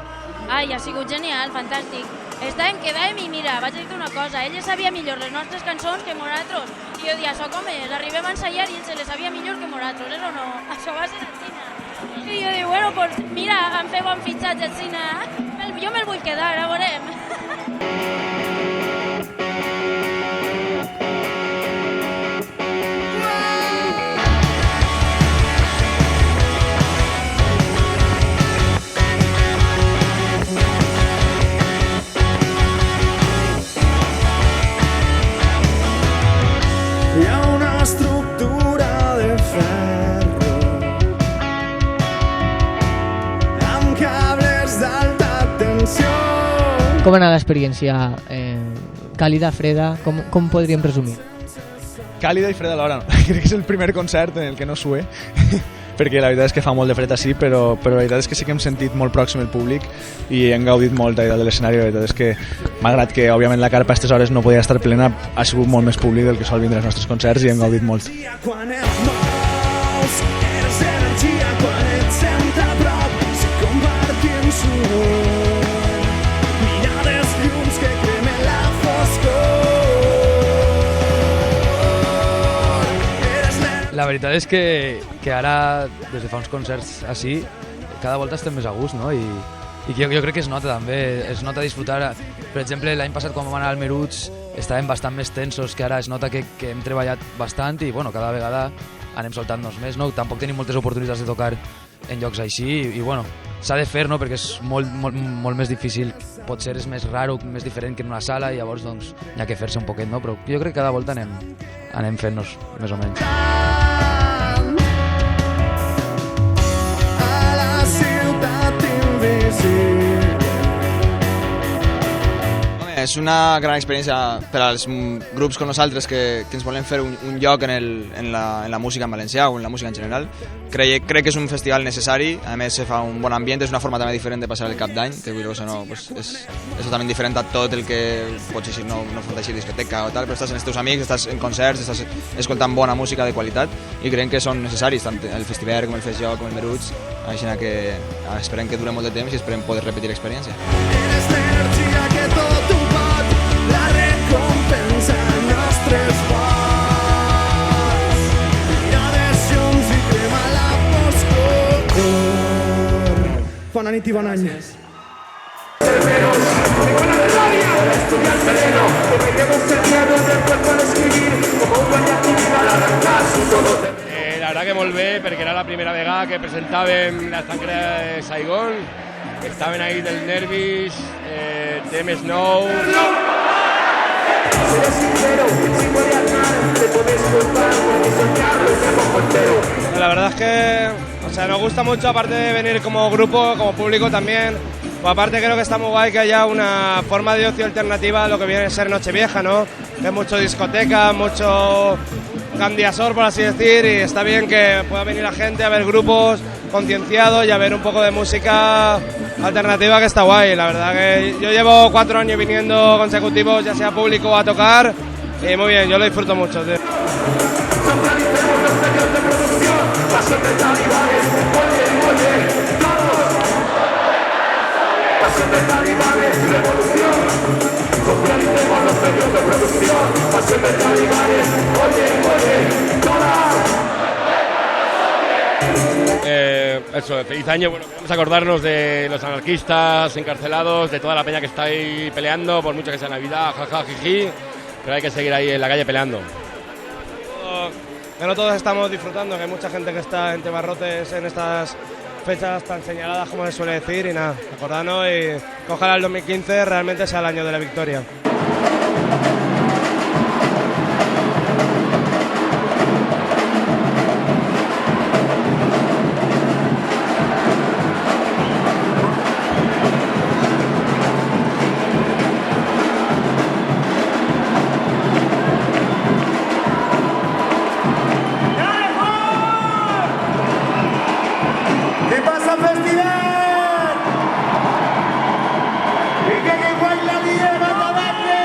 Ai, ha sigut genial, fantàstic. Estàvem, quedàvem i mira, vaig dir-te una cosa, ell sabia millor les nostres cançons que nosaltres. I jo dia, això com és? Arribem a ensaiar i ell se les sabia millor que nosaltres, és o no? Això va ser el cine. I jo dic, bueno, pues mira, em feu un fitxatge al cine. Jo me'l vull quedar, ara veurem. Hi ha una estructura de ferro amb cables d'alta tensió. Com ha anat l'experiència? Càlida, freda, com podríem resumir? Càlida i freda alhora. Crec que és el primer concert en el que no sue. perquè la veritat és que fa molt de fred així, però la veritat és que sí que hem sentit molt pròxim el públic i hem gaudit molt allà de l'escenari. La veritat és que, malgrat que òbviament la carpa a aquestes hores no podia estar plena, ha sigut molt més públic del que sol vindre als nostres concerts i hem gaudit molt. Quan et mous, eres energia, quan et sent a prop, se convertint un mirades llums que cremen la foscor. La veritat és que ara, des de fa uns concerts així, cada volta estem més a gust, no? I jo crec que es nota també, es nota disfrutar. Per exemple, l'any passat quan vam anar al Meruts estàvem bastant més tensos, que ara es nota que hem treballat bastant i bueno, cada vegada anem soltant-nos més, no? Tampoc tenim moltes oportunitats de tocar en llocs així i bueno, s'ha de fer, no? Perquè és molt més difícil, potser és més raro, més diferent que en una sala i llavors doncs hi ha que fer-se un poquet, no? Però jo crec que cada volta anem fent-nos més o menys. És una gran experiència per als grups com nosaltres que ens volem fer un lloc en la música en valencià o en la música en general. Crec que és un festival necessari, a més se fa un bon ambient, és una forma també diferent de passar el cap d'any, que vull dir, no, pues és totalment diferent a tot el que pots així, no fot així discoteca o tal, però estàs amb els teus amics, estàs en concerts, estàs escoltant bona música de qualitat i creiem que són necessaris, tant el Festiver com el Festjoc com el Meruts, així que esperem que dure molt de temps i esperem poder repetir l'experiència. Eres l'energia que tot ho pot, la recompensa nostres vols. Mirades llums i crema la foscor. Bona nit i bon any. La verdad que molt bé, perquè era la primera vegada que presentàvem la sangre de Saigon. Estaven ahí del nervis, Dem Snow. La verdad es que nos gusta mucho, aparte de venir como grupo, como público también. Pues aparte creo que está muy guay que haya una forma de ocio alternativa a lo que viene a ser Nochevieja, ¿no? Que es mucho discoteca, mucho candiasor, por así decir, y está bien que pueda venir la gente a ver grupos concienciados y a ver un poco de música alternativa, que está guay. La verdad que yo llevo 4 años viniendo consecutivos, ya sea público o a tocar, y muy bien, yo lo disfruto mucho, tío. Eso, feliz año. Bueno, queremos acordarnos de los anarquistas encarcelados, de toda la peña que está ahí peleando, por mucho que sea Navidad, jaja, jiji, pero hay que seguir ahí en la calle peleando. Pero todos estamos disfrutando, que hay mucha gente que está entre barrotes en estas fechas tan señaladas, como se suele decir, y nada, acordarnos y que ojalá el 2015 realmente sea el año de la victoria. ¿Qué pasa, festival? ¿Y qué guay la lleva, Tabate?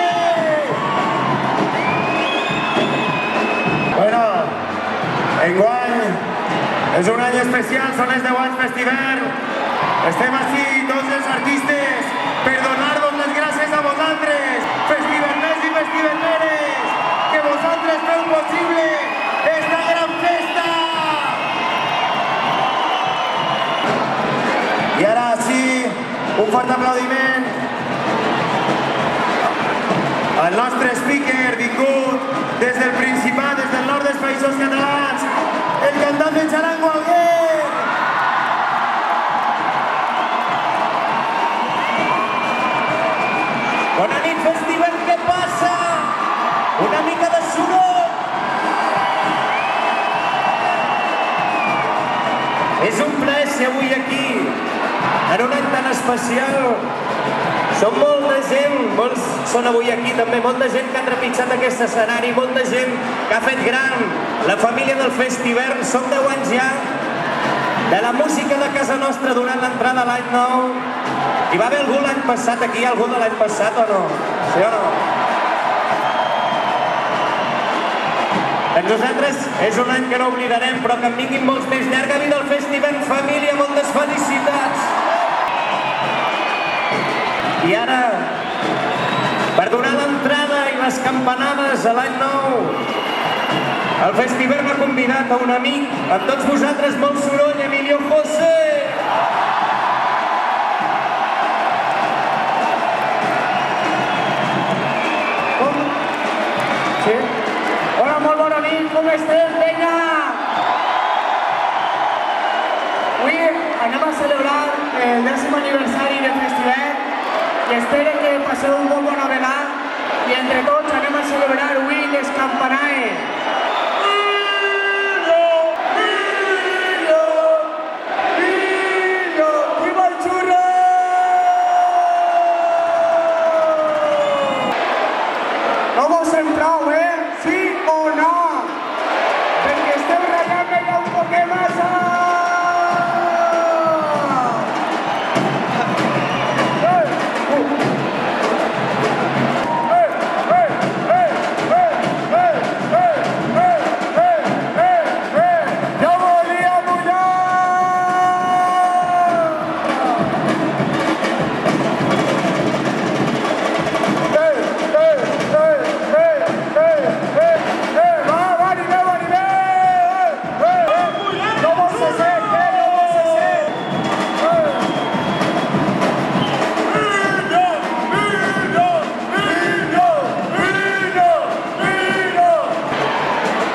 Bueno, enguany és un any especial, són els 10 anys Festival. Estem així tots els artistes per donar-vos les gràcies a vosaltres, festivalers i festivalleres, que vosaltres feu possible esta gran festa. I ara sí, un fort aplaudiment al nostre speaker vingut des del Principat, des del nord dels Països Catalans, el cantant de Xarango Alguer. Bona nit, festival, què passa? Una mica de soroll. És un plaer ser avui aquí, en un any tan especial. Som molta gent, molts són avui aquí també, molta gent que ha trepitjat aquest escenari, molta gent que ha fet gran la família del Festivern. Som 10 anys ja de la música de casa nostra donant l'entrada a l'any nou. Hi va haver algú l'any passat aquí? Hi ha algú de l'any passat o no? Sí o no? Per nosaltres és un any que no oblidarem, però que en vinguin molts més. Llarga vida al festival, família, moltes felicitats. I ara, per donar l'entrada i les campanades a l'any nou, el festival m'ha convidat a un amic, amb tots vosaltres, molt soroll, Emilio José. Com? Sí? Hola, molt bona nit, com estem, penya? Avui anem a celebrar el 10è aniversari del festival i espero que passeu un bon Navidad i entre tots anem a celebrar avui les campanades. No vos en prou, sí o no? Perquè esteu ratllant-me ja un poquet massa! Jo volia mullar!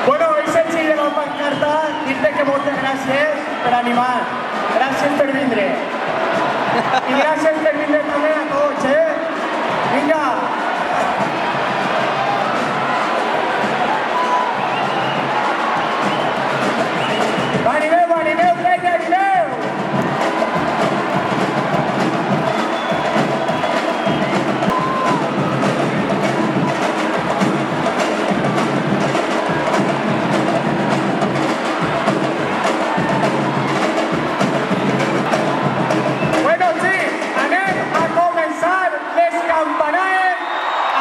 Bueno, és el xic de la pancarta, dir-te que moltes gràcies per animar, gràcies per vindre. I gràcies per vindre també a tots, Vinga! Animeu, penya, animeu! Bueno, sí, anem a començar les campanades,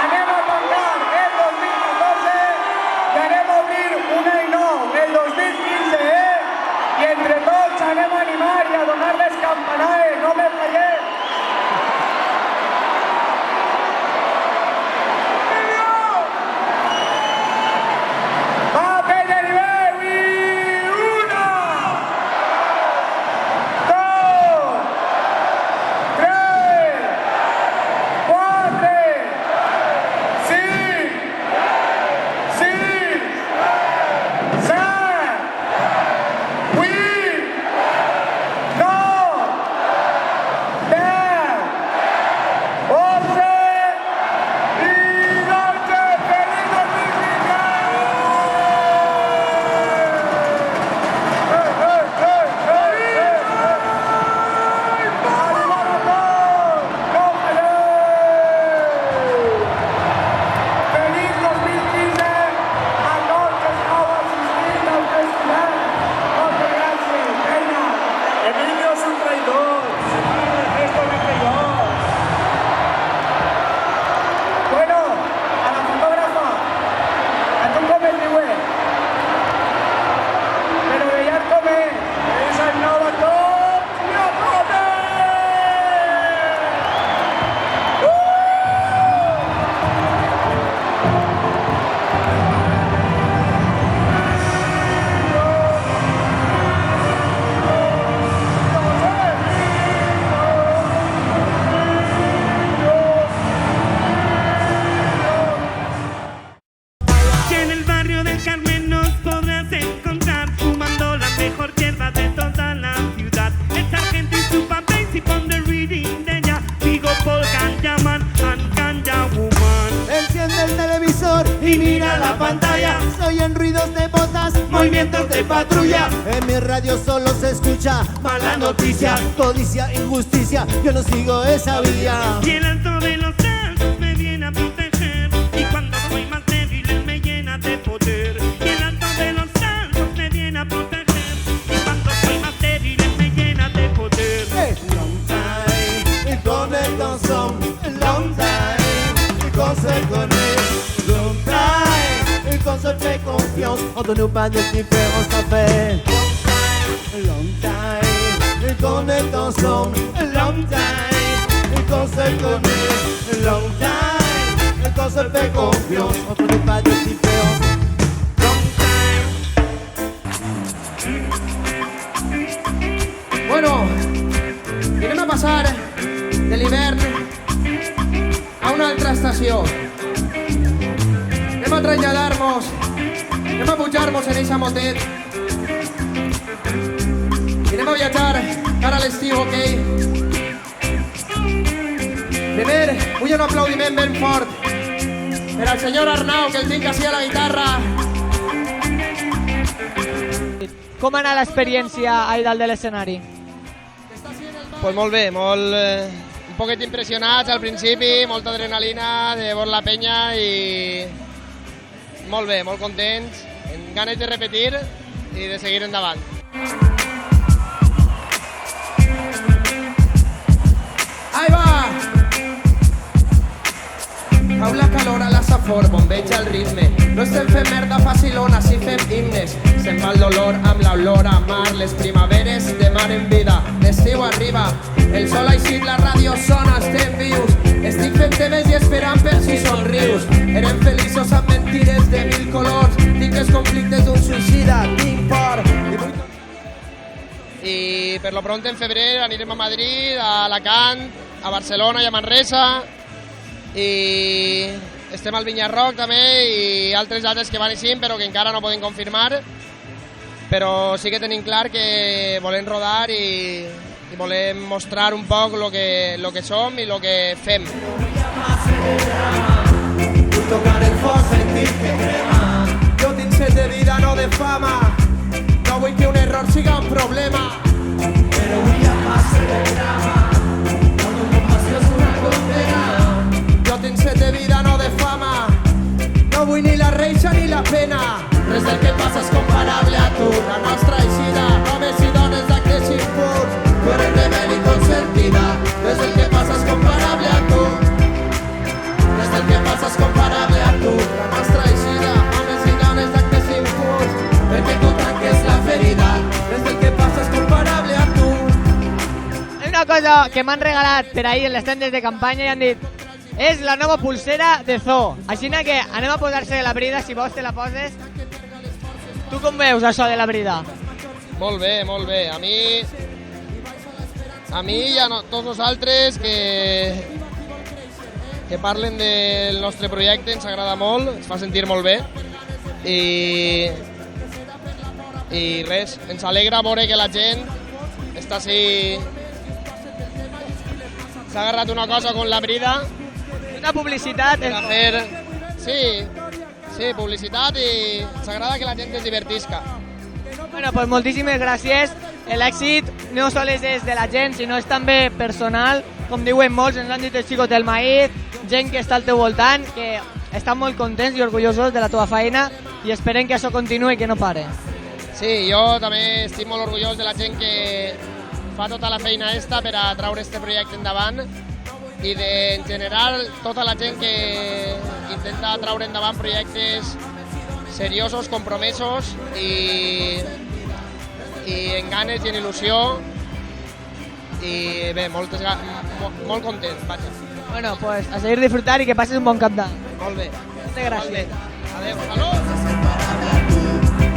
anem a tancar el 2014 i anem a obrir un any nou, el 2015, I entre tots anem a animar i a donar les campanades, no me fallem. Va, penya, animeu! I una! Dos! 3, 4, 5, 6, 7, 8, 9, 10, 11 i 12. ¡Feliz 2015 a tots els que heu assistit al festival. Moltes gràcies, penya. Emilio és un traïdor. Esto no soy yo. Bueno, a la fotògrafa, a tu com et diuen? Però veient com és el nou a tots i a totes! Que en el barrio del Carmen nos podrás encontrar fumando la mejor hierba de toda la ciudad. El sargento y su papel y pon the reading de ella. Digo Paul Ganjaman and Ganja Woman. Enciende el televisor y mira la pantalla. Se oyen ruidos de botas, movimientos de patrulla. En mi radio solo se escucha mala noticia, codicia, injusticia. Yo no sigo esa vía. Y el alto de los altos me viene a proteger. Y cuando soy más débil él me llena de poder. Y el alto de los altos me viene a proteger. Y cuando soy más débil él entre nous pas de différence, ça fait long time qu'on est ensemble, long time qu'on se connaît, long time qu'on se fait confiance, entre nous pas de différence. Bueno, i anem a passar de l'hivern a una altra estació. Anem a traslladar-nos, anem a pujar-nos en eixa motet i anem a viatjar cara a l'estiu, ok? Primer, vull un aplaudiment ben fort per al senyor Arnau, que el tinc així a la guitarra. Com ha anat l'experiència ahir dalt de l'escenari? Pues molt bé, un poquet impressionats al principi, molta adrenalina de veure la penya i molt bé, molt contents, amb ganes de repetir i de seguir endavant. Ahí va! Cau la calor a la safor, bombeig al ritme. No estem fent merda facilona, si fem himnes. Se'n va el dolor amb l'olor a mar, les primaveres de mar en vida. L'estiu arriba, el sol ha eixit, la ràdio sona, estem vius. Estic fent temes i esperant per si somrius. Érem feliços amb mentires de 1000 colors. Tinc els conflictes d'un suïcida, tinc por. I per lo pronto en febrer anirem a Madrid, a Alacant, a Barcelona i a Manresa. I estem al Vinyarroc també i altres dates que van eixint però que encara no poden confirmar, però sí que tenim clar que volem rodar i volem mostrar un poc lo que som i lo que fem. Tocar el foc, sentir que crema. Jo tinc set de vida, no de fama. No vull que un error siga un problema. Però vull amasar el drama. La compassió és una condena. Jo tinc set de vida, no de fama. No vull ni la reixa ni la pena. Res del que passa és comparable a tu. La nostra eixida, homes i dones d'agressius purs. Tu eres rebel i consentida. Res del que passa és comparable a tu. Res del que passa és comparable a tu. La nostra eixida, homes i dones d'agressius purs. Perquè tu tanques la ferida. Res del que passa és comparable a tu. Hay una cosa que m'han regalat per ahir en les tendes de campanya i han dit és la nova pulsera de Zoo. Així que anem a posar-se la brida, si vols te la poses. Tu com veus això de la brida? Molt bé, molt bé. A mi i a tots nosaltres que parlen del nostre projecte ens agrada molt, ens fa sentir molt bé i res, ens alegra veure que la gent està així, s'ha agarrat una cosa con la brida. Una publicitat. Sí, publicitat i ens agrada que la gent es divertisca. Bueno, pues moltíssimes gràcies. L'èxit no sols és de la gent, sinó és també personal. Com diuen molts, ens han dit els xicos del Maíz, gent que està al teu voltant, que estan molt contents i orgullosos de la teva feina i esperem que això continuï i que no pare. Sí, jo també estic molt orgullós de la gent que fa tota la feina esta per a traure este projecte endavant i en general tota la gent que intenta traure endavant projectes seriosos, compromesos i en ganes i en il·lusió i bé, molt contents, vaja. Bueno, pues a seguir disfrutar i que passes un bon cap d'any. Molt bé. Moltes gràcies. Adéu, salut!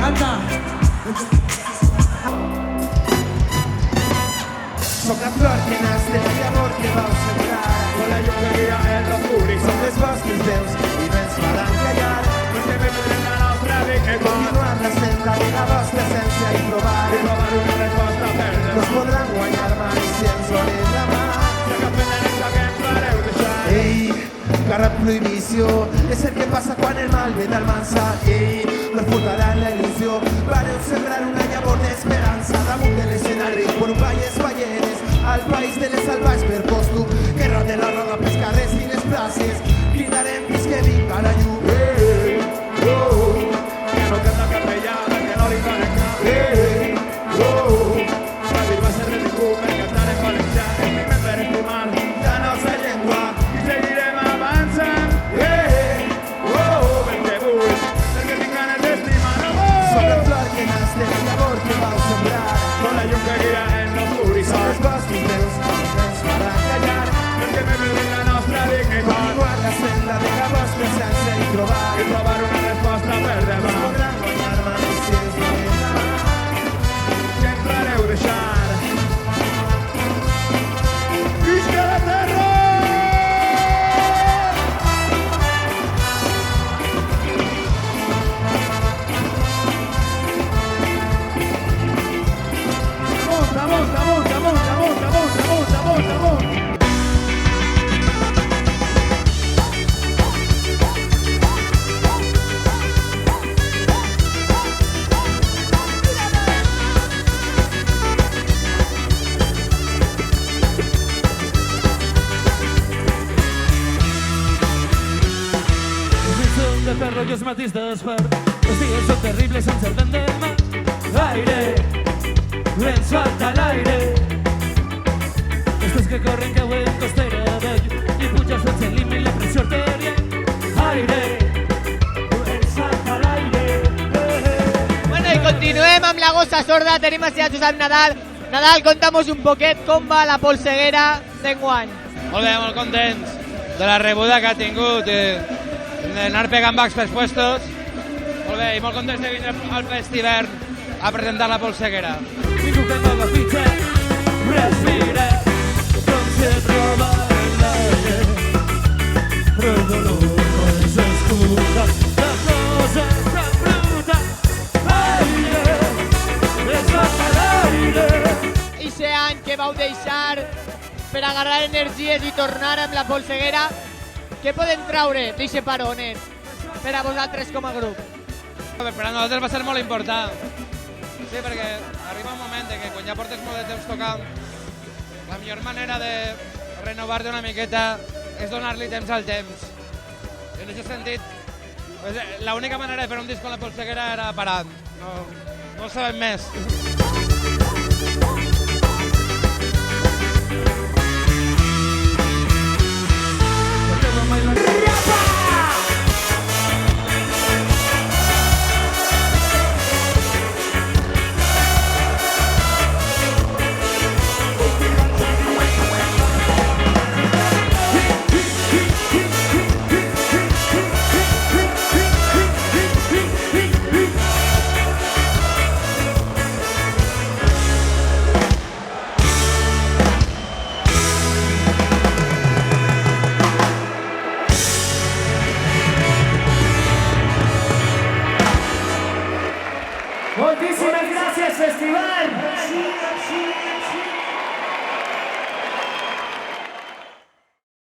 Canta! Soc la flor que nace de amor que vau sembrar. Con la lloqueria en l'ofuri. Som les vostres veus i no ens faran callar. Perquè me podrem la nostra vida. Continuar la senda de la vostra essència i provar una resposta ferma. No es podran guanyar mai si ens donen la mà. Si cap penedència que ens fareu deixar. Ei, clara prohibició és el que passa quan el mal ve d'Almansa. Ei, no furtaran la il·lusió. Vareu sembrar una llavor d'esperança damunt de l'escenari por un valles ballenes al país de les salvaix per costum que roden la roda pels carrers i les places cridarem fins que vinga la llum. Que no canta capellada, que no li donen cap. La vida va ser ridícul per cantar en valencià en mi ment per estimar la nostra llengua i seguirem avançant perquè vull, perquè tinc ganes d'estimar amor. l'amor que vau sembrar, con la llum que guia en l'oscuritat. Els vostres déus ens faran callar, perquè m'he perdut la nostra dignitat. Continuar la senda de la vostra essència i trobar una resposta per demà. Es podran guanyar-me si ens donem la mà, que em planeu deixar. Visca la terra! De fer rotllos matís d'esper, els dies són terribles, ens el vent del mar. Aire, ens falta l'aire. Estos que corren cauen costera vell i pujar sense límit la pressió arterial. Aire, ens falta l'aire. Bueno, i continuem amb la gossa sorda, tenim així a Josep Nadal. Nadal, conta'm un poquet com va la polseguera d'enguany. Molt bé, molt contents de la rebuda que ha tingut, d'anar pegant bacs pels puestos. Molt bé, i molt contents de vindre al Fest Hivern a presentar la polseguera. Ningú que no la fitxa, respira, com se troba en l'aire. Però el dolor no ens escuta, la cosa tan bruta. Aire, ens falta l'aire. Ixe any que vau deixar per agarrar energies i tornar amb la polseguera, què podem traure d'aquest paronet per a vosaltres com a grup? Per a nosaltres va ser molt important. Sí, perquè arriba un moment que quan ja portes molt de temps tocant, la millor manera de renovar-te una miqueta és donar-li temps al temps. I en aquest sentit, l'única manera de fer un disc amb la polseguera era parant. No sabem més. Moltíssimes gràcies, festival!